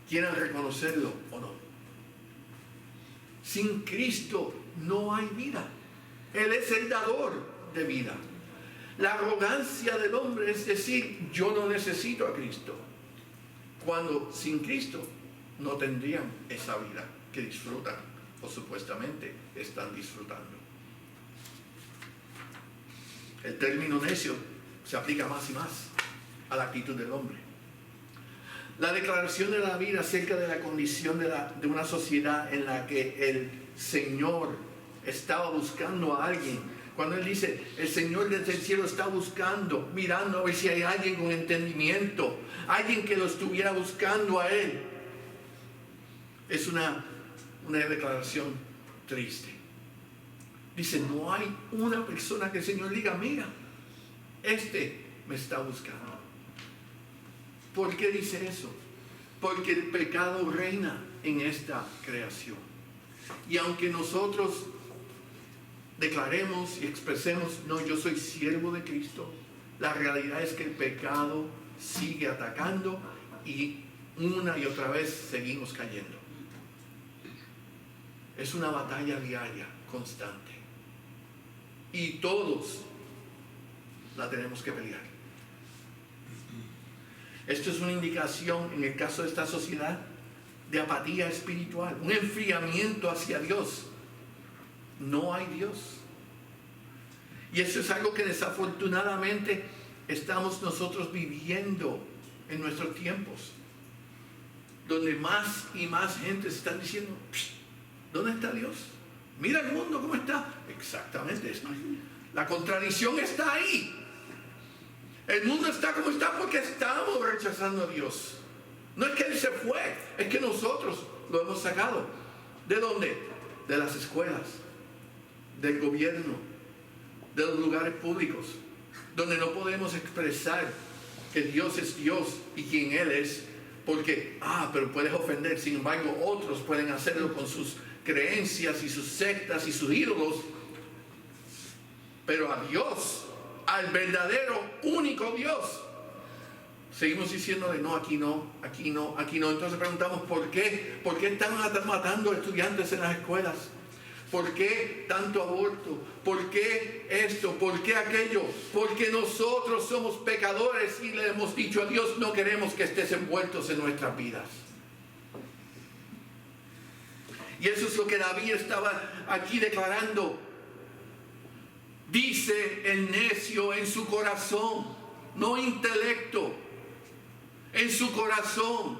quieran reconocerlo o no. Sin Cristo no hay vida. Él es el dador de vida. La arrogancia del hombre es decir: yo no necesito a Cristo, cuando sin Cristo no tendrían esa vida que disfrutan o supuestamente están disfrutando. El término necio se aplica más y más a la actitud del hombre. La declaración de la vida acerca de la condición de una sociedad en la que el Señor estaba buscando a alguien. Cuando Él dice: el Señor desde el cielo está buscando, mirando a ver si hay alguien con entendimiento, alguien que lo estuviera buscando a Él, es una declaración triste. Dice: no hay una persona que el Señor diga: mira, este me está buscando. ¿Por qué dice eso? Porque el pecado reina en esta creación. Y aunque nosotros declaremos y expresemos: no, yo soy siervo de Cristo, la realidad es que el pecado sigue atacando y una y otra vez seguimos cayendo. Es una batalla diaria, constante. Y todos la tenemos que pelear. Esto es una indicación, en el caso de esta sociedad, de apatía espiritual, un enfriamiento hacia Dios. No hay Dios. Y eso es algo que desafortunadamente estamos nosotros viviendo en nuestros tiempos, donde más y más gente se está diciendo, ¿dónde está Dios? Mira el mundo cómo está. Exactamente, la contradicción está ahí. El mundo está como está porque estamos rechazando a Dios. No es que Él se fue, es que nosotros lo hemos sacado. ¿De dónde? De las escuelas, del gobierno, de los lugares públicos, donde no podemos expresar que Dios es Dios y quién Él es, porque, pero puedes ofender. Sin embargo, otros pueden hacerlo con sus creencias y sus sectas y sus ídolos. Pero a Dios, al verdadero, único Dios, seguimos diciéndole, no, aquí no, aquí no, aquí no. Entonces preguntamos, ¿por qué? ¿Por qué están matando estudiantes en las escuelas? ¿Por qué tanto aborto? ¿Por qué esto? ¿Por qué aquello? Porque nosotros somos pecadores y le hemos dicho a Dios, no queremos que estés envueltos en nuestras vidas. Y eso es lo que David estaba aquí declarando. Dice el necio en su corazón, no intelecto, en su corazón,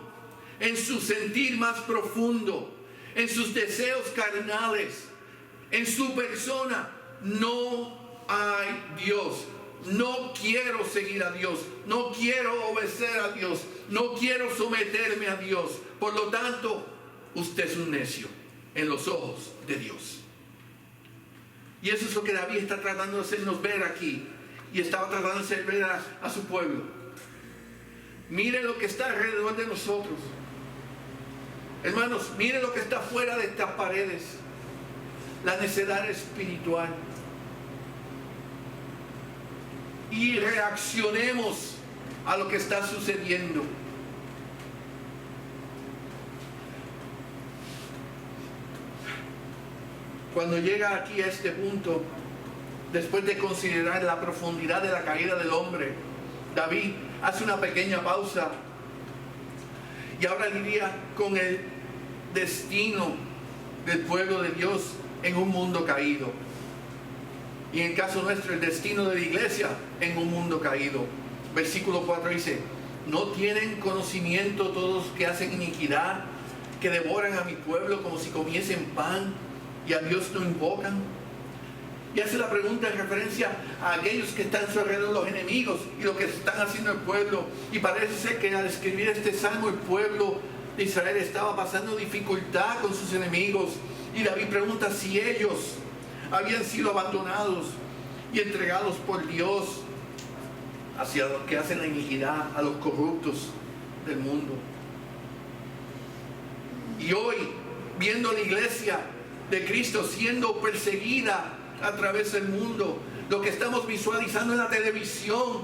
en su sentir más profundo, en sus deseos carnales, en su persona, no hay Dios. No quiero seguir a Dios, no quiero obedecer a Dios, no quiero someterme a Dios. Por lo tanto, usted es un necio en los ojos de Dios. Y eso es lo que David está tratando de hacernos ver aquí. Y estaba tratando de hacer ver a su pueblo. Mire lo que está alrededor de nosotros. Hermanos, mire lo que está fuera de estas paredes. La necedad espiritual. Y reaccionemos a lo que está sucediendo. Cuando llega aquí a este punto, después de considerar la profundidad de la caída del hombre, David hace una pequeña pausa y ahora lidia con el destino del pueblo de Dios en un mundo caído. Y en el caso nuestro, el destino de la iglesia en un mundo caído. Versículo 4 dice, ¿no tienen conocimiento todos que hacen iniquidad, que devoran a mi pueblo como si comiesen pan y a Dios no invocan? Y hace la pregunta en referencia a aquellos que están a su alrededor, los enemigos, y lo que están haciendo el pueblo. Y parece ser que al escribir este salmo, el pueblo de Israel estaba pasando dificultad con sus enemigos. Y David pregunta si ellos habían sido abandonados y entregados por Dios hacia los que hacen la iniquidad, a los corruptos del mundo. Y hoy, viendo la iglesia de Cristo siendo perseguida a través del mundo, lo que estamos visualizando en la televisión,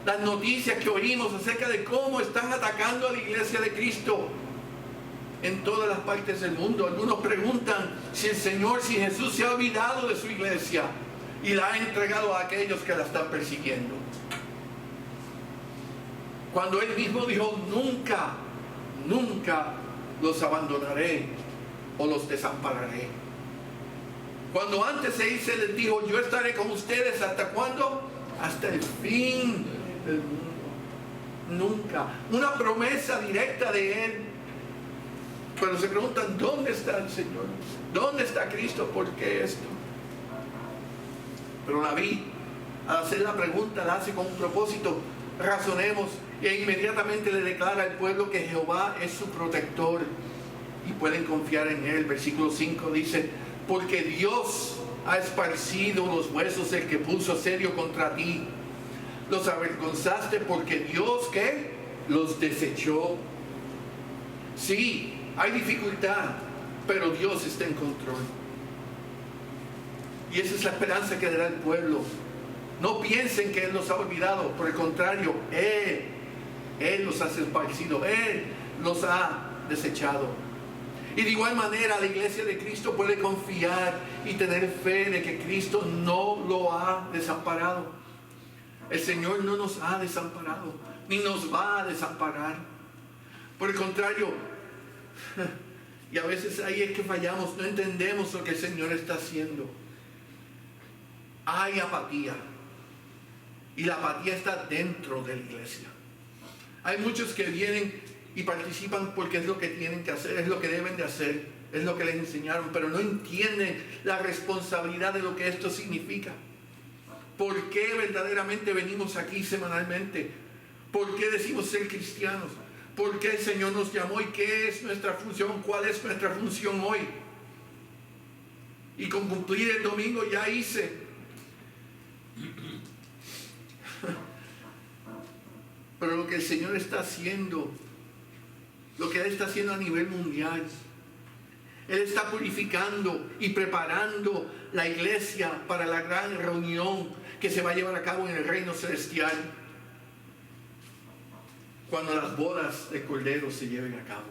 las noticias que oímos acerca de cómo están atacando a la iglesia de Cristo en todas las partes del mundo. Algunos preguntan si el Señor, si Jesús se ha olvidado de su iglesia y la ha entregado a aquellos que la están persiguiendo, cuando Él mismo dijo, nunca, nunca los abandonaré o los desampararé. Cuando antes se les dijo, yo estaré con ustedes, ¿hasta cuándo? Hasta el fin del mundo. Nunca. Una promesa directa de Él. Pero se preguntan, ¿dónde está el Señor? ¿Dónde está Cristo? ¿Por qué esto? Pero David, al hacer la pregunta, la hace con un propósito. Razonemos. E inmediatamente le declara al pueblo que Jehová es su protector y pueden confiar en Él. Versículo 5 dice, porque Dios ha esparcido los huesos del que puso asedio contra ti. Los avergonzaste porque Dios, ¿qué? Los desechó. Sí, hay dificultad, pero Dios está en control. Y esa es la esperanza que dará el pueblo. No piensen que Él los ha olvidado. Por el contrario, Él los ha esparcido. Él los ha desechado. Y de igual manera la iglesia de Cristo puede confiar y tener fe de que Cristo no lo ha desamparado. El Señor no nos ha desamparado, ni nos va a desamparar. Por el contrario, y a veces ahí es que fallamos, no entendemos lo que el Señor está haciendo. Hay apatía, y la apatía está dentro de la iglesia. Hay muchos que vienen y participan porque es lo que tienen que hacer, es lo que deben de hacer, es lo que les enseñaron, pero no entienden la responsabilidad de lo que esto significa. ¿Por qué verdaderamente venimos aquí semanalmente? ¿Por qué decimos ser cristianos? ¿Por qué el Señor nos llamó y qué es nuestra función? ¿Cuál es nuestra función hoy? Y con cumplir el domingo ya hice. Pero lo que el Señor está haciendo, lo que Él está haciendo a nivel mundial, Él está purificando y preparando la iglesia para la gran reunión que se va a llevar a cabo en el reino celestial, cuando las bodas de Cordero se lleven a cabo.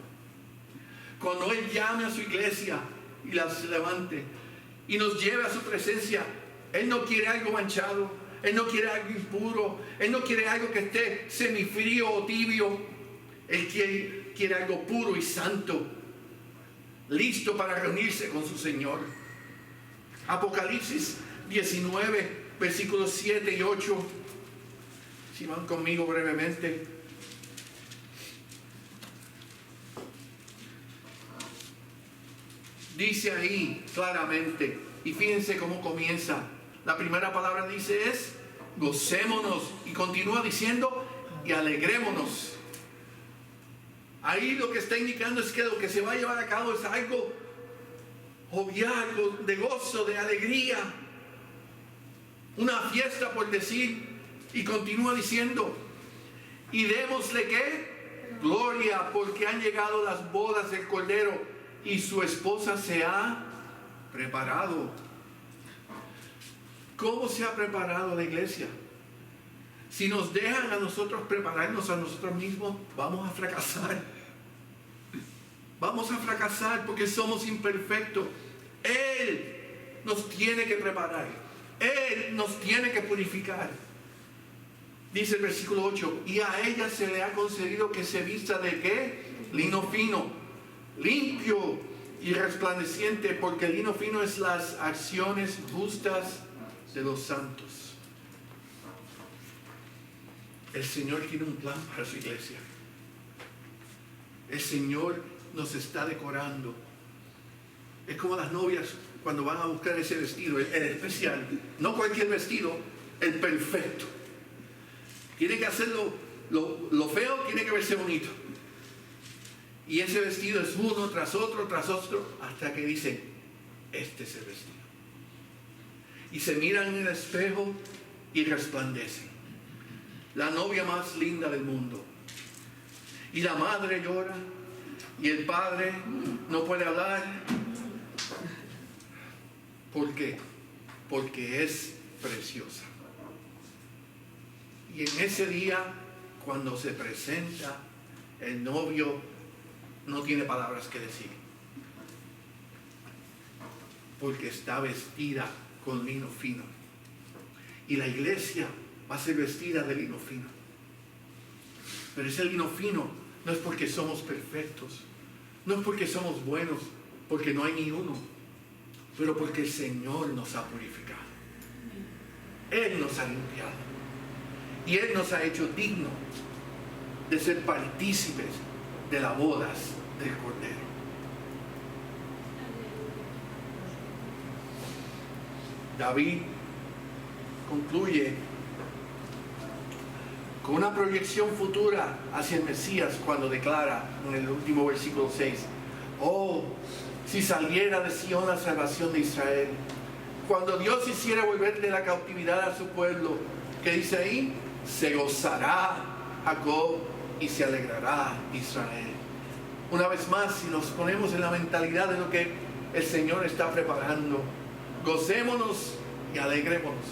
Cuando Él llame a su iglesia y las levante y nos lleve a su presencia, Él no quiere algo manchado, Él no quiere algo impuro, Él no quiere algo que esté semifrío o tibio. Él quiere algo puro y santo, listo para reunirse con su Señor. Apocalipsis 19, versículos 7 y 8. Si van conmigo brevemente. Dice ahí claramente, y fíjense cómo comienza. La primera palabra dice es, gocémonos. Y continúa diciendo, y alegrémonos. Ahí lo que está indicando es que lo que se va a llevar a cabo es algo jovial, de gozo, de alegría. Una fiesta, por decir. Y continúa diciendo, y démosle ¿qué? Gloria, porque han llegado las bodas del Cordero y su esposa se ha preparado. ¿Cómo se ha preparado la iglesia? Si nos dejan a nosotros prepararnos a nosotros mismos, vamos a fracasar. Vamos a fracasar porque somos imperfectos. Él nos tiene que preparar. Él nos tiene que purificar. Dice el versículo 8, y a ella se le ha concedido que se vista de ¿qué? Lino fino, limpio y resplandeciente, porque el lino fino es las acciones justas de los santos. El Señor tiene un plan para su iglesia. El Señor nos está decorando. Es como las novias cuando van a buscar ese vestido, el especial. No cualquier vestido, el perfecto. Tiene que hacerlo, lo feo tiene que verse bonito. Y ese vestido es uno tras otro, hasta que dicen, este es el vestido. Y se miran en el espejo y resplandecen. La novia más linda del mundo. Y la madre llora, y el padre no puede hablar. ¿Por qué? Porque es preciosa. Y en ese día, cuando se presenta, el novio no tiene palabras que decir. Porque está vestida con lino fino. Y la iglesia va a ser vestida de lino fino. Pero ese lino fino no es porque somos perfectos. No es porque somos buenos, porque no hay ni uno. Pero porque el Señor nos ha purificado. Él nos ha limpiado. Y Él nos ha hecho dignos de ser partícipes de las bodas del Cordero. David concluye con una proyección futura hacia el Mesías cuando declara en el último versículo 6, oh, si saliera de Sion la salvación de Israel, cuando Dios hiciera volver de la cautividad a su pueblo, ¿qué dice ahí? Se gozará Jacob y se alegrará Israel. Una vez más, si nos ponemos en la mentalidad de lo que el Señor está preparando, gocémonos y alegrémonos.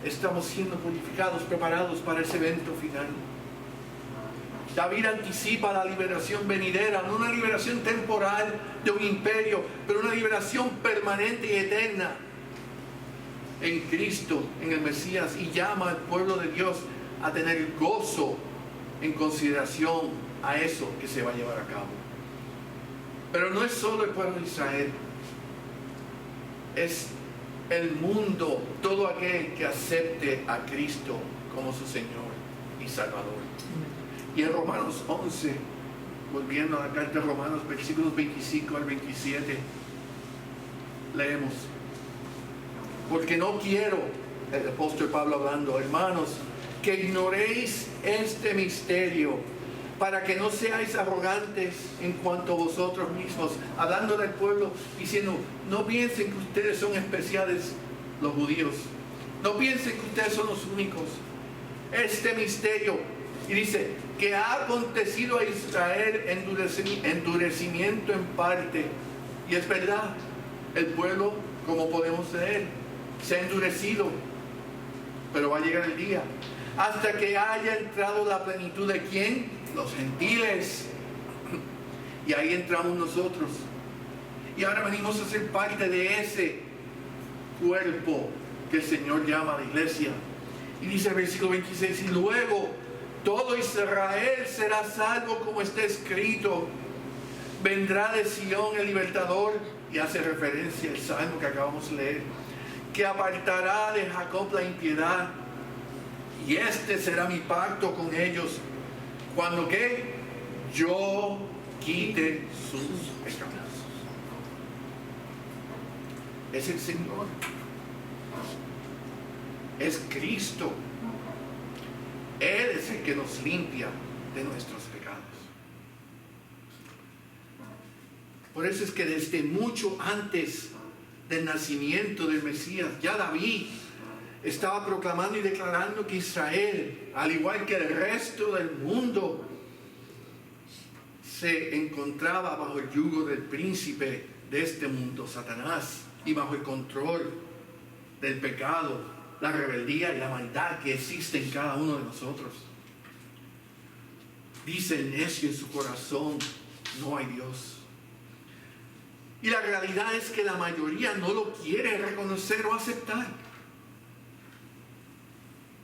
Estamos siendo purificados, preparados para ese evento final. David anticipa la liberación venidera, no una liberación temporal de un imperio, pero una liberación permanente y eterna en Cristo, en el Mesías, y llama al pueblo de Dios a tener gozo en consideración a eso que se va a llevar a cabo. Pero no es solo el pueblo de Israel, es el mundo, todo aquel que acepte a Cristo como su Señor y Salvador. Y en Romanos 11, volviendo a la carta de Romanos, versículos 25 al 27, leemos: porque no quiero, el apóstol Pablo hablando, hermanos, que ignoréis este misterio, para que no seáis arrogantes en cuanto a vosotros mismos, hablando del pueblo, diciendo, no piensen que ustedes son especiales, los judíos, no piensen que ustedes son los únicos. Este misterio, y dice, que ha acontecido a Israel endurecimiento en parte, y es verdad, el pueblo, como podemos leer, se ha endurecido, pero va a llegar el día, hasta que haya entrado la plenitud de ¿quién? Los gentiles. Y ahí entramos nosotros. Y ahora venimos a ser parte de ese cuerpo que el Señor llama la iglesia. Y dice el versículo 26, y luego todo Israel será salvo como está escrito. Vendrá de Sión el libertador, y hace referencia al salmo que acabamos de leer, que apartará de Jacob la impiedad, y este será mi pacto con ellos, cuando que yo quite sus pecados. Es el Señor, es Cristo. Él es el que nos limpia de nuestros pecados. Por eso es que desde mucho antes del nacimiento del Mesías, ya David estaba proclamando y declarando que Israel, al igual que el resto del mundo, se encontraba bajo el yugo del príncipe de este mundo, Satanás, y bajo el control del pecado, la rebeldía y la maldad que existe en cada uno de nosotros. Dice el necio en su corazón, no hay Dios. Y la realidad es que la mayoría no lo quiere reconocer o aceptar.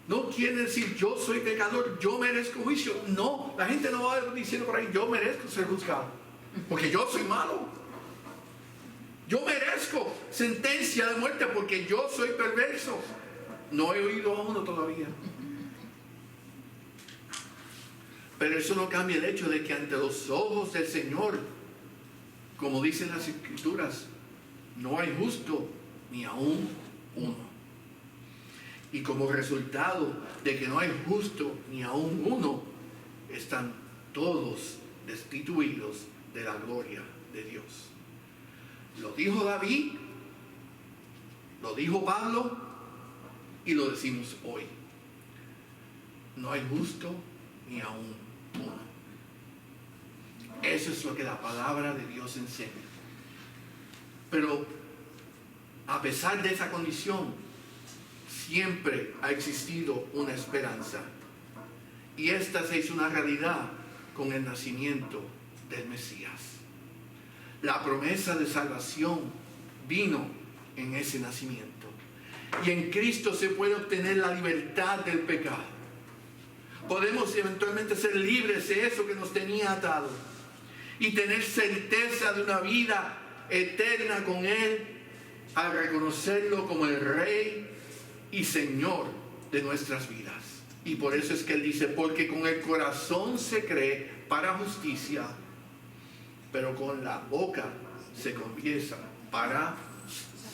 No quiere decir yo soy pecador, yo merezco juicio. No, la gente no va diciendo por ahí yo merezco ser juzgado, porque yo soy malo. Yo merezco sentencia de muerte porque yo soy perverso. No he oído a uno todavía. Pero eso no cambia el hecho de que ante los ojos del Señor, como dicen las Escrituras, no hay justo ni aún uno. Y como resultado de que no hay justo ni aún uno, están todos destituidos de la gloria de Dios. Lo dijo David, lo dijo Pablo y lo decimos hoy. No hay justo ni aún uno. Eso es lo que la palabra de Dios enseña. Pero a pesar de esa condición, siempre ha existido una esperanza. Y esta se hizo una realidad con el nacimiento del Mesías. La promesa de salvación vino en ese nacimiento. Y en Cristo se puede obtener la libertad del pecado. Podemos eventualmente ser libres de eso que nos tenía atado y tener certeza de una vida eterna con Él al reconocerlo como el Rey y Señor de nuestras vidas. Y por eso es que Él dice, porque con el corazón se cree para justicia, pero con la boca se confiesa para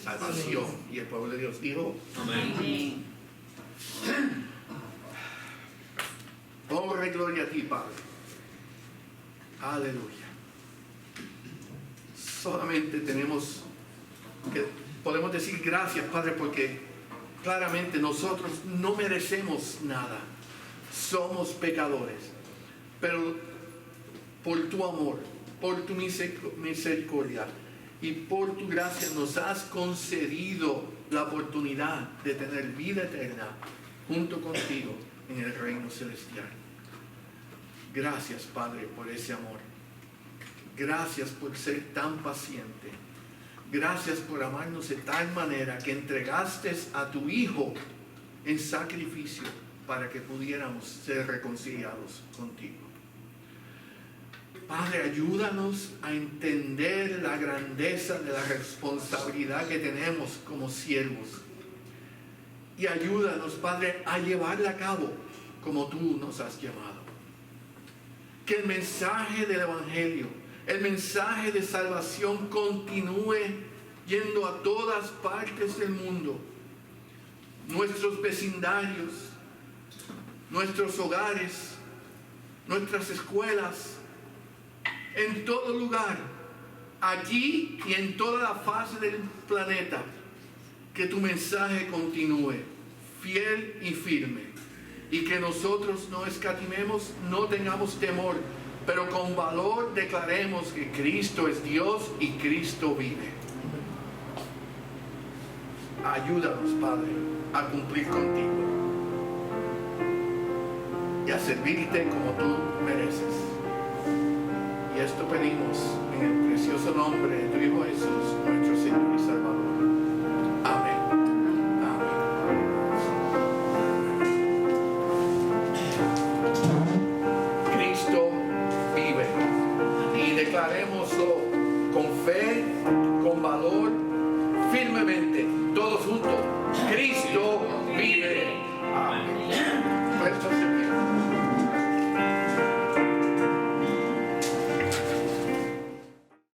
salvación. Y el pueblo de Dios dijo, amén. Honra y gloria a ti, Padre. Aleluya. Solamente podemos decir gracias, Padre, porque claramente nosotros no merecemos nada. Somos pecadores. Pero por tu amor, por tu misericordia y por tu gracia nos has concedido la oportunidad de tener vida eterna junto contigo en el reino celestial. Gracias, Padre, por ese amor. Gracias por ser tan paciente. Gracias por amarnos de tal manera que entregaste a tu Hijo en sacrificio para que pudiéramos ser reconciliados contigo. Padre, ayúdanos a entender la grandeza de la responsabilidad que tenemos como siervos. Y ayúdanos, Padre, a llevarla a cabo como tú nos has llamado. Que el mensaje del Evangelio, el mensaje de salvación continúe yendo a todas partes del mundo. Nuestros vecindarios, nuestros hogares, nuestras escuelas, en todo lugar, allí y en toda la faz del planeta, que tu mensaje continúe fiel y firme, y que nosotros no escatimemos, no tengamos temor, pero con valor declaremos que Cristo es Dios y Cristo vive. Ayúdanos, Padre, a cumplir contigo y a servirte como tú mereces. Y esto pedimos en el precioso nombre de tu Hijo Jesús, nuestro Señor y Salvador. Amén. Amén. Cristo vive. Y declarémoslo con fe, con valor, firmemente, todos juntos. Cristo vive. Amén. Puestos en pie.